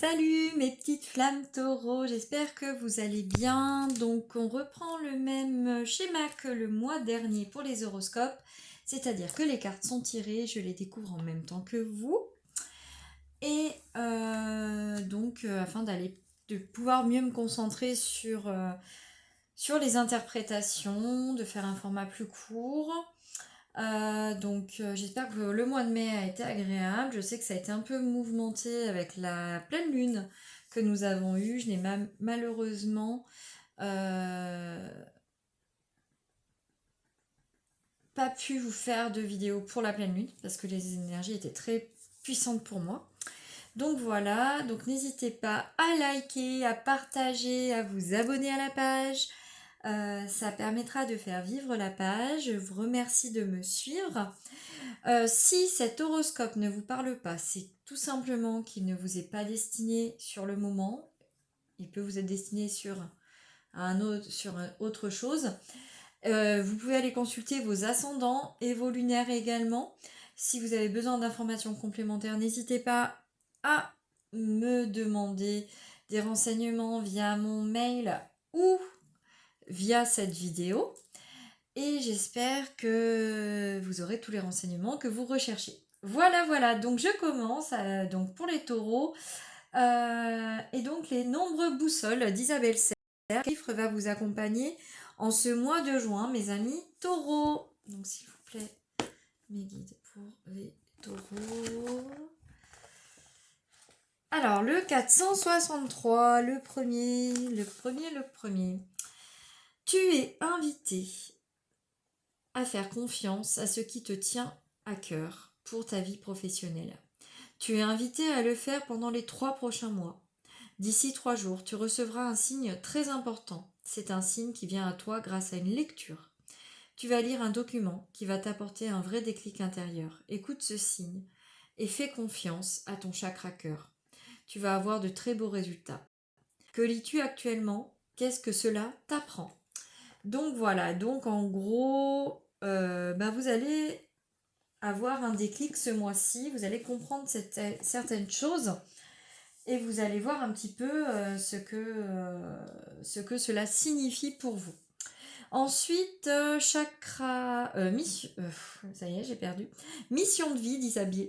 Salut mes petites flammes taureaux, j'espère que vous allez bien. Donc on reprend le même schéma que le mois dernier pour les horoscopes, c'est-à-dire que les cartes sont tirées, je les découvre en même temps que vous. Et afin de pouvoir mieux me concentrer sur les interprétations, de faire un format plus court. J'espère que le mois de mai a été agréable. Je sais que ça a été un peu mouvementé avec la pleine lune que nous avons eue. Je n'ai malheureusement pas pu vous faire de vidéo pour la pleine lune parce que les énergies étaient très puissantes pour moi. Donc voilà, donc n'hésitez pas à liker, à partager, à vous abonner à la page. Ça permettra de faire vivre la page. Je vous remercie de me suivre. Si cet horoscope ne vous parle pas, c'est tout simplement qu'il ne vous est pas destiné sur le moment. Il peut vous être destiné sur autre chose. Vous pouvez aller consulter vos ascendants et vos lunaires également. Si vous avez besoin d'informations complémentaires, n'hésitez pas à me demander des renseignements via mon mail ou via cette vidéo. Et j'espère que vous aurez tous les renseignements que vous recherchez. Voilà, donc je commence donc pour les taureaux. Et donc les nombreux boussoles d'Isabelle Serre. Le chiffre va vous accompagner en ce mois de juin, mes amis taureaux. Donc s'il vous plaît, mes guides pour les taureaux. Alors le 463, le premier. Tu es invité à faire confiance à ce qui te tient à cœur pour ta vie professionnelle. Tu es invité à le faire pendant les 3 prochains mois. D'ici 3 jours, tu recevras un signe très important. C'est un signe qui vient à toi grâce à une lecture. Tu vas lire un document qui va t'apporter un vrai déclic intérieur. Écoute ce signe et fais confiance à ton chakra cœur. Tu vas avoir de très beaux résultats. Que lis-tu actuellement? Qu'est-ce que cela t'apprend? Donc voilà, donc en gros, vous allez avoir un déclic ce mois-ci, vous allez comprendre certaines choses et vous allez voir un petit peu ce que cela signifie pour vous. Ensuite, chakra, ça y est, j'ai perdu. Mission de vie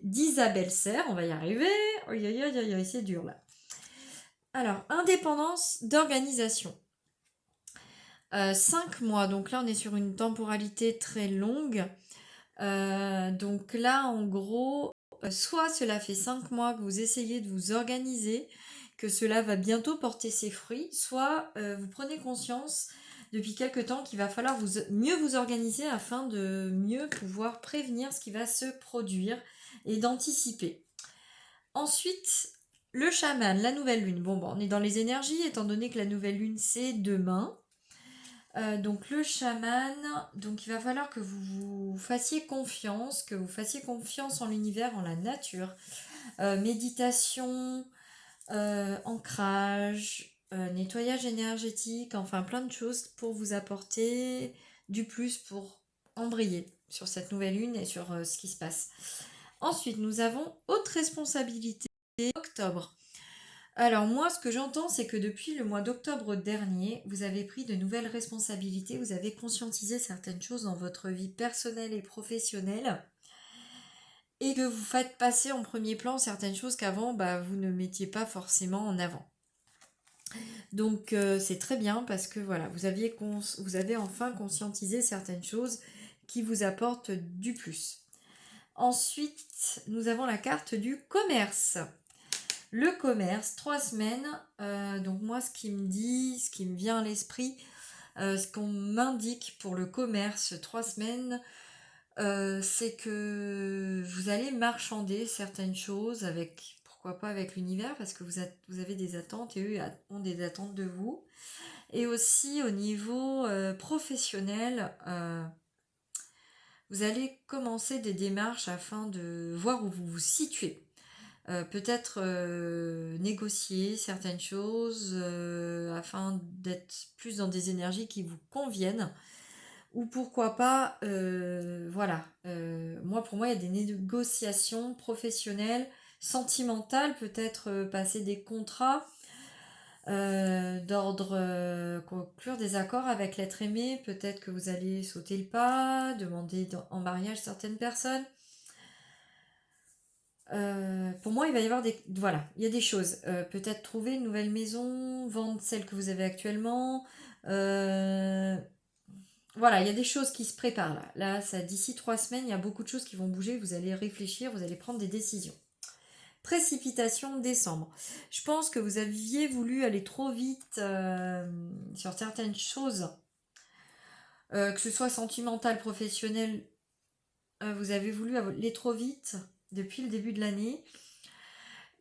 d'Isabelle Serre, on va y arriver. Aïe, c'est dur là. Alors, indépendance d'organisation. 5 mois, donc là on est sur une temporalité très longue. Donc là en gros, soit cela fait 5 mois que vous essayez de vous organiser, que cela va bientôt porter ses fruits, soit vous prenez conscience depuis quelque temps qu'il va falloir mieux vous organiser afin de mieux pouvoir prévenir ce qui va se produire et d'anticiper. Ensuite, le chaman, la nouvelle lune. Bon, on est dans les énergies étant donné que la nouvelle lune c'est demain. Donc le chaman, donc il va falloir que vous fassiez confiance, en l'univers, en la nature. Méditation, ancrage, nettoyage énergétique, enfin plein de choses pour vous apporter du plus pour embrayer sur cette nouvelle lune et sur ce qui se passe. Ensuite, nous avons haute responsabilité, octobre. Alors moi, ce que j'entends, c'est que depuis le mois d'octobre dernier, vous avez pris de nouvelles responsabilités, vous avez conscientisé certaines choses dans votre vie personnelle et professionnelle, et que vous faites passer en premier plan certaines choses qu'avant, vous ne mettiez pas forcément en avant. Donc c'est très bien parce que voilà, vous avez enfin conscientisé certaines choses qui vous apportent du plus. Ensuite, nous avons la carte du commerce. Le commerce, 3 semaines. Donc moi, ce qui me vient à l'esprit, ce qu'on m'indique pour le commerce, 3 semaines, c'est que vous allez marchander certaines choses pourquoi pas avec l'univers, parce que vous avez des attentes et eux ont des attentes de vous. Et aussi au niveau professionnel, vous allez commencer des démarches afin de voir où vous vous situez. Peut-être négocier certaines choses afin d'être plus dans des énergies qui vous conviennent. Ou pourquoi pas, pour moi, il y a des négociations professionnelles sentimental, peut-être passer des contrats d'ordre conclure des accords avec l'être aimé. Peut-être que vous allez sauter le pas, demander en mariage certaines personnes. Pour moi, il va y avoir des... Voilà, il y a des choses. Peut-être trouver une nouvelle maison, vendre celle que vous avez actuellement. Voilà, il y a des choses qui se préparent là. Là, ça, d'ici 3 semaines, il y a beaucoup de choses qui vont bouger. Vous allez réfléchir, vous allez prendre des décisions. Précipitation décembre. Je pense que vous aviez voulu aller trop vite sur certaines choses, que ce soit sentimental, professionnel. Vous avez voulu aller trop vite depuis le début de l'année.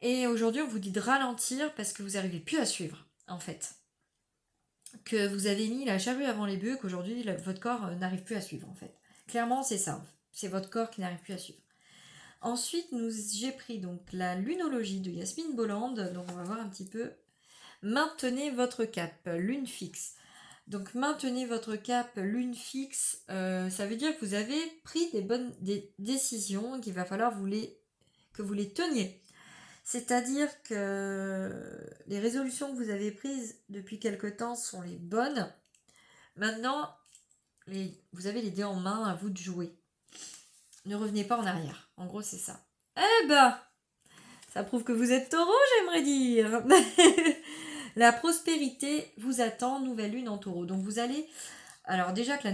Et aujourd'hui, on vous dit de ralentir parce que vous n'arrivez plus à suivre, en fait. Que vous avez mis la charrue avant les bœufs, qu'aujourd'hui, votre corps n'arrive plus à suivre, en fait. Clairement, c'est ça. C'est votre corps qui n'arrive plus à suivre. Ensuite, j'ai pris donc la lunologie de Yasmine Bolland. Donc, on va voir un petit peu. Maintenez votre cap, lune fixe. Donc, maintenez votre cap, lune fixe. Ça veut dire que vous avez pris des décisions qu'il va falloir que vous les teniez. C'est-à-dire que les résolutions que vous avez prises depuis quelque temps sont les bonnes. Maintenant, vous avez les dés en main, à vous de jouer. Ne revenez pas en arrière. En gros, c'est ça. Eh ben, ça prouve que vous êtes taureau, j'aimerais dire. La prospérité vous attend, nouvelle lune en taureau. Donc vous allez... Alors déjà que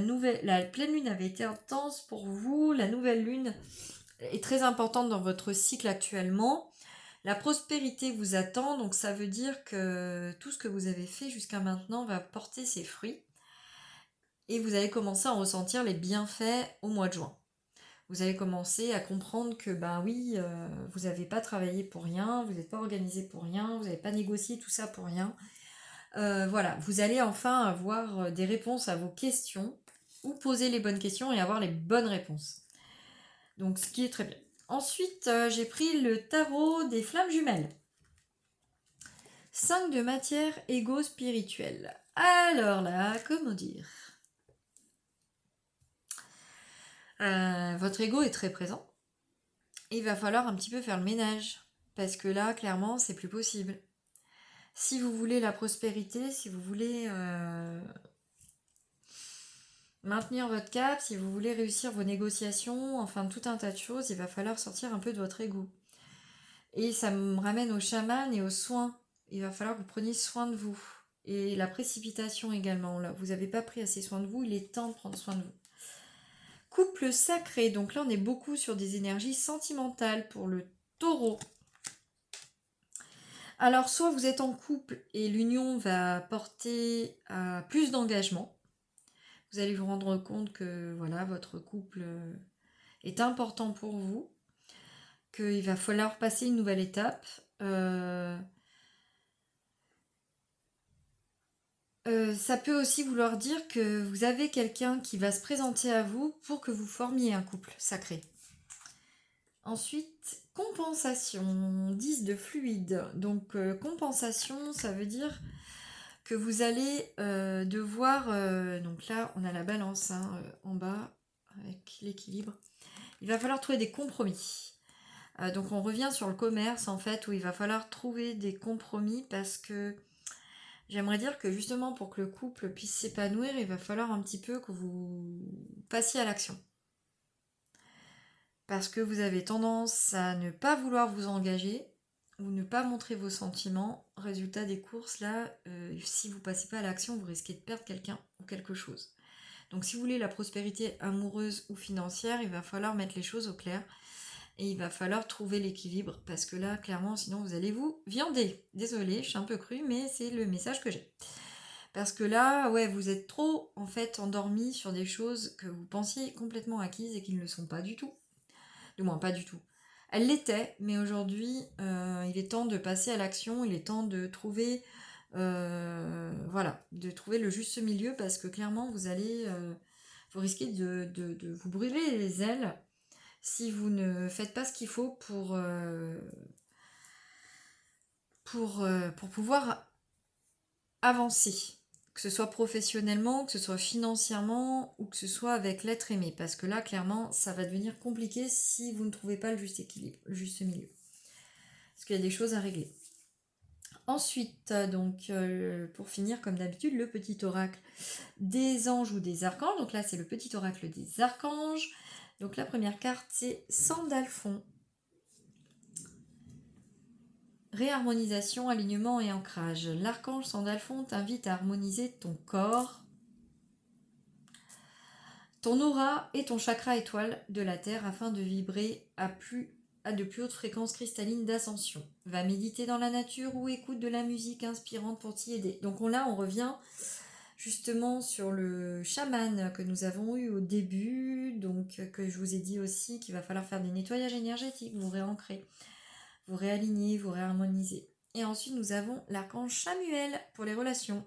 la pleine lune avait été intense pour vous, la nouvelle lune est très importante dans votre cycle actuellement. La prospérité vous attend, donc ça veut dire que tout ce que vous avez fait jusqu'à maintenant va porter ses fruits. Et vous allez commencer à ressentir les bienfaits au mois de juin. Vous allez commencer à comprendre que, ben oui, vous n'avez pas travaillé pour rien, vous n'êtes pas organisé pour rien, vous n'avez pas négocié tout ça pour rien. Voilà, vous allez enfin avoir des réponses à vos questions, ou poser les bonnes questions et avoir les bonnes réponses. Donc, ce qui est très bien. Ensuite, j'ai pris le tarot des flammes jumelles. 5 de matière égo-spirituelle. Alors là, comment dire votre ego est très présent. Il va falloir un petit peu faire le ménage. Parce que là, clairement, c'est plus possible. Si vous voulez la prospérité, si vous voulez maintenir votre cap, si vous voulez réussir vos négociations, enfin tout un tas de choses, il va falloir sortir un peu de votre ego. Et ça me ramène au chaman et aux soins. Il va falloir que vous preniez soin de vous. Et la précipitation également. Là, vous n'avez pas pris assez soin de vous, il est temps de prendre soin de vous. Couple sacré, donc là on est beaucoup sur des énergies sentimentales pour le taureau. Alors soit vous êtes en couple et l'union va porter à plus d'engagement. Vous allez vous rendre compte que voilà, votre couple est important pour vous, qu'il va falloir passer une nouvelle étape. Ça peut aussi vouloir dire que vous avez quelqu'un qui va se présenter à vous pour que vous formiez un couple sacré. Ensuite, compensation, 10 de fluide. Donc compensation, ça veut dire que vous allez devoir... donc là, on a la balance en bas avec l'équilibre. Il va falloir trouver des compromis. Donc on revient sur le commerce en fait, où il va falloir trouver des compromis parce que j'aimerais dire que justement pour que le couple puisse s'épanouir, il va falloir un petit peu que vous passiez à l'action. Parce que vous avez tendance à ne pas vouloir vous engager ou ne pas montrer vos sentiments. Résultat des courses, là, si vous ne passez pas à l'action, vous risquez de perdre quelqu'un ou quelque chose. Donc si vous voulez la prospérité amoureuse ou financière, il va falloir mettre les choses au clair. Et il va falloir trouver l'équilibre. Parce que là, clairement, sinon vous allez vous viander. Désolée, je suis un peu crue, mais c'est le message que j'ai. Parce que là, ouais, vous êtes trop, en fait, endormi sur des choses que vous pensiez complètement acquises et qui ne le sont pas du tout. Du moins, pas du tout. Elle l'était, mais aujourd'hui, il est temps de passer à l'action, il est temps de trouver, de trouver le juste milieu, parce que clairement, vous risquez de vous brûler les ailes si vous ne faites pas ce qu'il faut pour pouvoir avancer. Que ce soit professionnellement, que ce soit financièrement ou que ce soit avec l'être aimé. Parce que là, clairement, ça va devenir compliqué si vous ne trouvez pas le juste équilibre, le juste milieu. parce qu'il y a des choses à régler. Ensuite, donc, pour finir, comme d'habitude, le petit oracle des anges ou des archanges. Donc là, c'est le petit oracle des archanges. Donc la première carte, c'est Sandalphon. Réharmonisation, alignement et ancrage. L'archange Sandalphon t'invite à harmoniser ton corps, ton aura et ton chakra étoile de la Terre afin de vibrer à de plus hautes fréquences cristallines d'ascension. Va méditer dans la nature ou écoute de la musique inspirante pour t'y aider. Donc là, on revient justement sur le chaman que nous avons eu au début, donc que je vous ai dit aussi qu'il va falloir faire des nettoyages énergétiques, vous réancrer, vous réaligner, vous réharmoniser. Et ensuite, nous avons l'archange Chamuel pour les relations.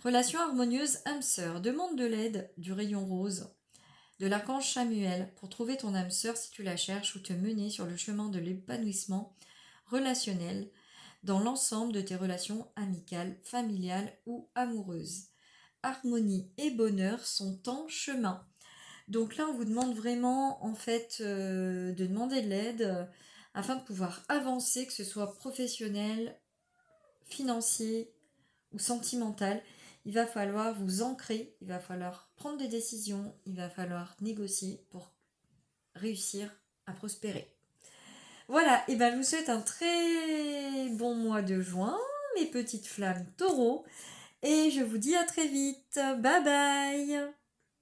Relation harmonieuse âme-sœur. Demande de l'aide du rayon rose de l'archange Chamuel pour trouver ton âme sœur si tu la cherches ou te mener sur le chemin de l'épanouissement relationnel dans l'ensemble de tes relations amicales, familiales ou amoureuses. Harmonie et bonheur sont en chemin. Donc là, on vous demande vraiment en fait de demander de l'aide afin de pouvoir avancer, que ce soit professionnel, financier ou sentimental. Il va falloir vous ancrer, il va falloir prendre des décisions, il va falloir négocier pour réussir à prospérer. Voilà, et ben je vous souhaite un très bon mois de juin, mes petites flammes taureaux, et je vous dis à très vite. Bye bye!